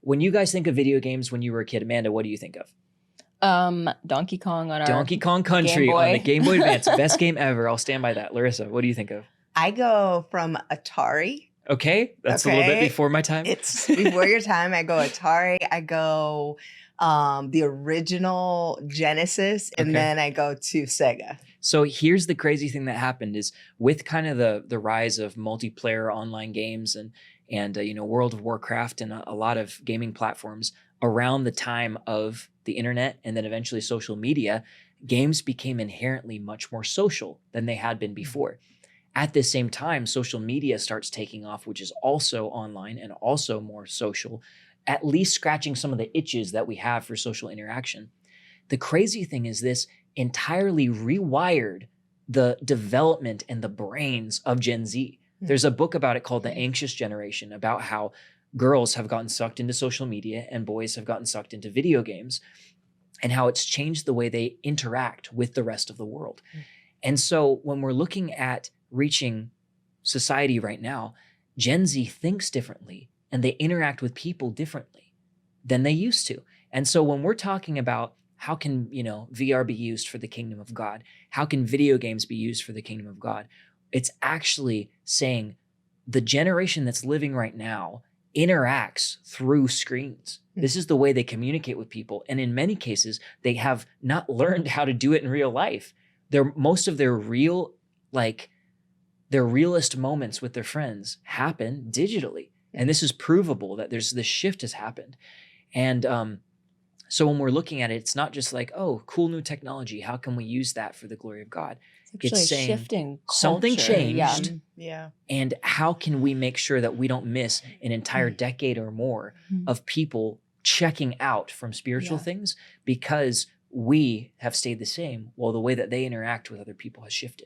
When you guys think of video games when you were a kid, Amanda, what do you think of? Donkey Kong on our Donkey Kong Country on the Game Boy Advance. Best game ever. I'll stand by that. Larissa, what do you think of? I go from Atari. Okay. That's a little bit before my time. It's before your time. I go Atari. I go the original Genesis, and then I go to Sega. So here's the crazy thing that happened is with kind of the rise of multiplayer online games and World of Warcraft and a lot of gaming platforms around the time of the internet and then eventually social media, games became inherently much more social than they had been before. At the same time, social media starts taking off, which is also online and also more social, at least scratching some of the itches that we have for social interaction. The crazy thing is this entirely rewired the development and the brains of Gen Z. There's a book about it called The Anxious Generation, about how girls have gotten sucked into social media and boys have gotten sucked into video games, and how it's changed the way they interact with the rest of the world. And so when we're looking at reaching society right now, Gen Z thinks differently and they interact with people differently than they used to. And so when we're talking about how can, VR be used for the kingdom of God? How can video games be used for the kingdom of God? It's actually saying the generation that's living right now interacts through screens. This is the way they communicate with people. And in many cases, they have not learned how to do it in real life. Most of their realest moments with their friends happen digitally. And this is provable that this shift has happened. And so when we're looking at it, it's not just like, oh, cool new technology. How can we use that for the glory of God? It's saying shifting culture. Something changed. Yeah. And how can we make sure that we don't miss an entire decade or more of people checking out from spiritual things because we have stayed the same while the way that they interact with other people has shifted?